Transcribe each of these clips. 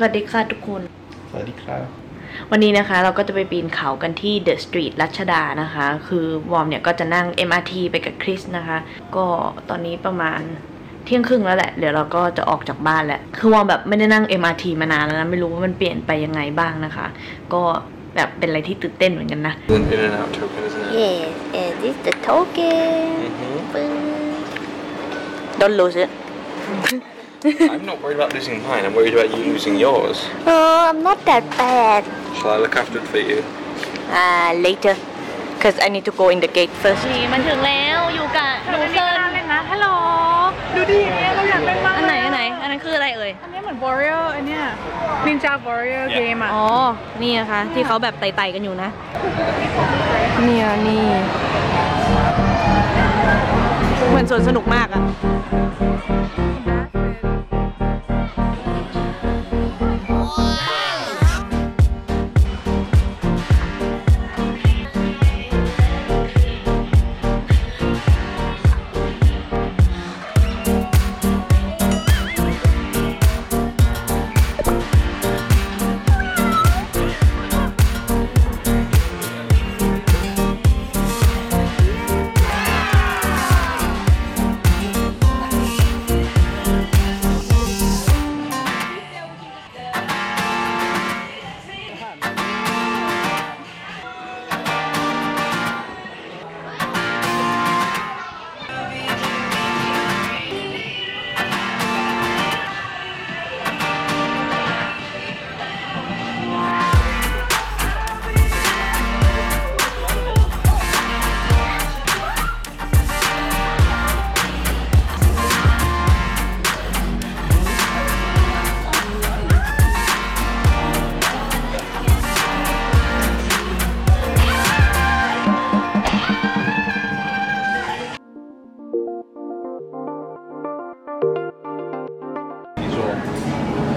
วัสดีค่ะทุกคนสวัสดีครับวันนี้นะคะเราก็จะไปปีนเขากันที่เดอะสตรีทรัชดานะคะคือวอร์มเนี่ยก็จะนั่ง MRT ไปกับคริสนะคะก็ตอนนี้ประมาณเที่ยงครึ่งแล้วแหละเดี๋ยวเราก็จะออกจากบ้านแล้วคือวอร์มแบบไม่ได้นั่ง MRT มานานแล้วนะไม่รู้ว่ามันเปลี่ยนไปยังไงบ้างนะคะก็แบบเป็นอะไรที่ตื่นเต้นเหมือนกันนะ In and out token, isn't it? Yes, and this the token. Don't lose it. I'm not worried about losing mine. I'm worried about you losing yours. Oh, I'm not that bad. Shall I look after it for you? Later, cause I need to go in the gate first. นี่มันถึงแล้วอยู่กับหนูเซิร์นเลยนะฮัลโหลดูดิเราอยากเล่นมากอันไหนอันนั้นคืออะไรเอ่ย อันนี้เหมือน Warrior อันเนี้ย Ninja Warrior เกมอ่ะอ๋อนี่นะคะที่เขาแบบไต่ๆกันอยู่นะเนี่ยนี่เหมือนสวนสนุกมากอะ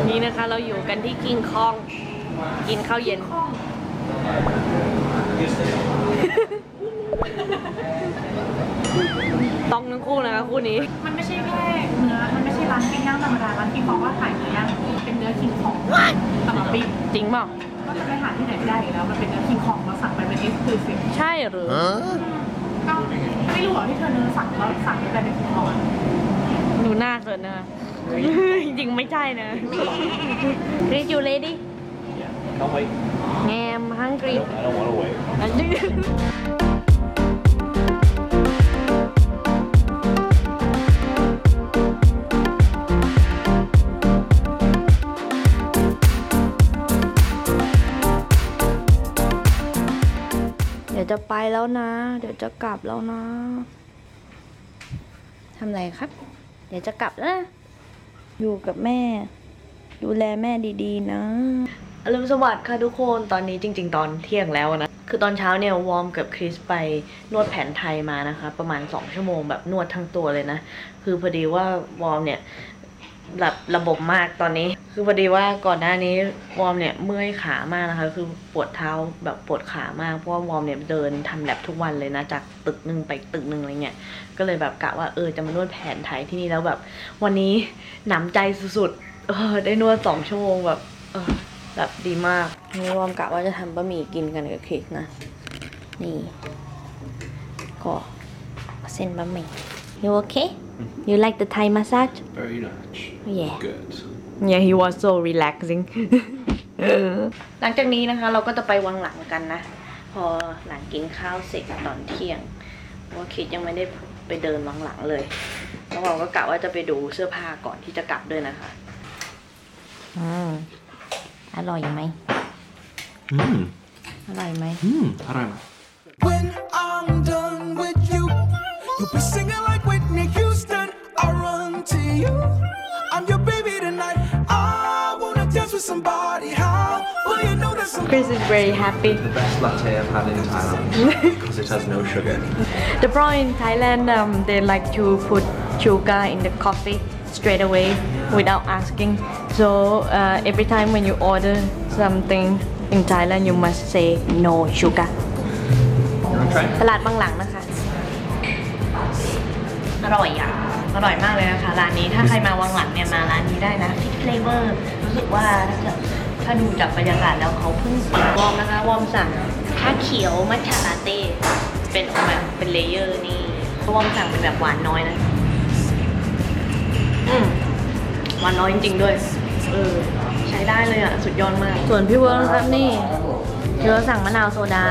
นี่นะคะเราอยู่กันที่คิงคองกินข้าวเย็นต้องทั้งคู่นะคะคู่นี้มันไม่ใช่แค่เนื้อมันไม่ใช่ร้านปิ้งย่างธรรมดาร้านที่เขาว่าขายเนื้อย่างเป็นเนื้อคิงของสำหรับปิ้งจริงเปล่าก็จะไปหาที่ไหนไม่ได้อีกแล้วมันเป็นเนื้อคิงของเราสั่งไปเป็น exclusive ใช่หรือก็ไม่รู้หรอที่เธอเนื้อสั่งแล้วสั่งไปเป็นคิงของดูหน้าเกินนะคะจริงๆไม่ใช่นะ Chris you ready? Can't wait. I'm hungry. I don't want to wait. เดี๋ยวจะไปแล้วนะเดี๋ยวจะกลับแล้วนะทำไรครับเดี๋ยวจะกลับแล้วนะอยู่กับแม่ดูแลแม่ดีๆนะอรุณสวัสดิ์ค่ะทุกคนตอนนี้จริงๆตอนเที่ยงแล้วนะคือตอนเช้าเนี่ยวอร์มกับคริสไปนวดแผนไทยมานะคะประมาณ2 ชั่วโมงแบบนวดทั้งตัวเลยนะคือพอดีว่าวอร์มเนี่ยแบบระบบมากตอนนี้คือพอดีว่าก่อนหน้านี้วอร์มเนี่ยเมื่อยขามากนะคะคือปวดเท้าแบบปวดขามากเพราะว่าวอร์มเนี่ยเดินทำแลบทุกวันเลยนะจากตึกนึงไปตึกนึงอะไรเงี้ยก็เลยแบบกะว่าจะมานวดแผนไทยที่นี่แล้วแบบวันนี้หนำใจสุดๆได้นวด2 ชั่วโมงแบบแบบดีมากนี่วอร์มกะว่าจะทำบะหมี่กินกันกับคริสนะนี่ก็เส้นบะหมี่ You okay? You like the Thai massage? Very much. Yeah. Good. Yeah, he was so relaxing. หลังจากนี้นะคะเราก็จะไปวังหลังกันนะพอหลังกินข้าวเสร็จตอนเที่ยงเพราะว่าคิดยังไม่ได้ไปเดินวังหลังเลยแล้วเราก็กะว่าจะไปดูเสื้อผ้าก่อนที่จะกลับด้วยนะคะอร่อยไหมอร่อยไหมWhen I'm done with you, you'll be singing like Whitney Houston. I run to you. I'm your baby tonight. I wanna dance with somebody. How will you know that somebody? Chris is very happy. The best latte I've had in Thailand because it has no sugar. The problem in Thailand, they like to put sugar in the coffee straight away without asking. So every time when you order something in Thailand, you must say no sugar. ตลาดบางหลังนะคะอร่อยอ่ะ อร่อยมากเลยนะคะร้านนี้ถ้าใครมาวังหลังเนี่ยมาร้านนี้ได้นะ Fish Flavor รู้สึกว่าถ้าดูจากบรรยากาศแล้วเขาเพิ่งเปิดวอร์มนะคะวอร์มสั่งชาเขียวมัทฉะลาเต้เป็นออกแบบเป็นเลเยอร์นี่วอร์มสั่งเป็นแบบหวานน้อยนะหวานน้อยจริงๆด้วยใช้ได้เลยอ่ะสุดยอดมากส่วนพี่เวิร์กนะครับนี่เราสั่งมะนาวโซดา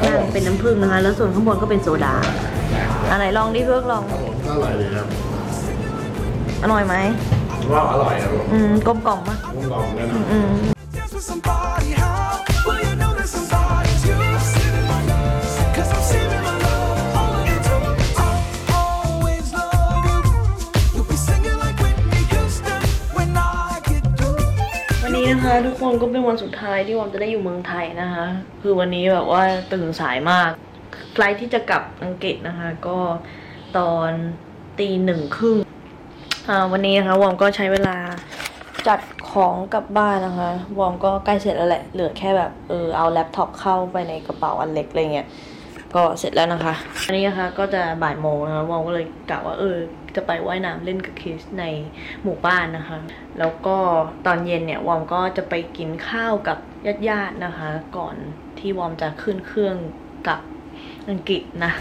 นั่งเป็นน้ำผึ้งนะคะแล้วส่วนข้างบนก็เป็นโซดาอะไรลองดิเวิร์กลอง อร่อยเลยครับ อร่อยไหม ว่าอร่อยครับผม กลมกล่อมปะ ผมลองแล้วนะ Dance with somebody, how will you know that somebody's you? Cause I'm saving my love all of the time. I'll always love you. You'll be singing like Whitney Houston when I get through. วันนี้นะคะทุกคนก็เป็นวันสุดท้ายที่วอมจะได้อยู่เมืองไทยนะคะคือวันนี้แบบว่าตื่นสายมากไฟลท์ที่จะกลับอังกฤษนะคะก็ตอน1:30วันนี้นะคะวอมก็ใช้เวลาจัดของกลับบ้านนะคะวอมก็ใกล้เสร็จแล้วแหละเหลือแค่แบบเอาแล็ปท็อปเข้าไปในกระเป๋าอันเล็กอะไรเงี้ยก็เสร็จแล้วนะคะอันนี้นะคะก็จะบ่ายโมงนะคะวอมก็เลยกะว่าจะไปว่ายน้ำเล่นกับคิสในหมู่บ้านนะคะแล้วก็ตอนเย็นเนี่ยวอมก็จะไปกินข้าวกับญาติๆนะคะก่อนที่วอมจะขึ้นเครื่องกลับอังกฤษนะ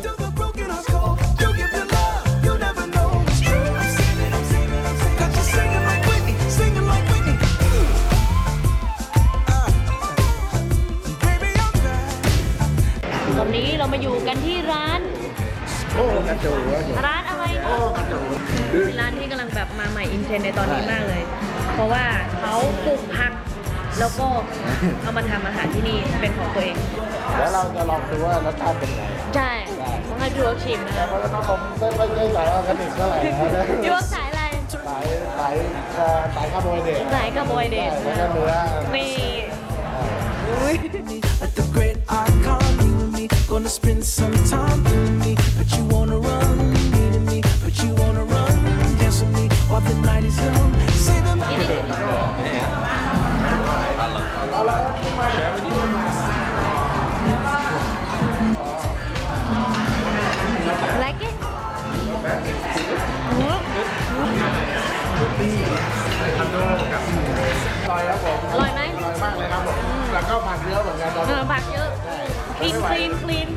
Do the broken hearts cold. You give your love, you never know. I'm saving, I'm saving, I'm saving. Got you singing like Whitney, singing like Whitney. Baby, I'm back. ตอนนี้เรามาอยู่กันที่ร้าน โอ้กระจูวะ ร้านอะไรเป็นร้านที่กำลังแบบมาใหม่อินเทรนด์ในตอนนี้มากเลย เพราะว่าเขาปลูกผักแล้วก็เอามาทำอาหารที่นี่เป็นของตัวเอง แล้วเราจะลองดูว่ารสชาติเป็นไง ใช่ต้องให้พี่เวิร์กชิมนะคะ เพราะว่าผมไม่ได้ใส่ออร์แกนิกเท่าไหร่นะ พี่เวิร์กสายอะไร สายคาร์โบไฮเดรต สายคาร์โบไฮเดรต แล้วก็เนื้อ นี่อุ้ย At the great icon, you and me gonna spend some time with me. But you wanna run, needing me. But you wanna run, dance with me while the night is young. Say them. อะไรกินอร่อยครับผม อร่อยไหม อร่อยมากเลยครับผมแล้วก็ผักเยอะเหมือนกันตอนนี้ ผักเยอะคลีน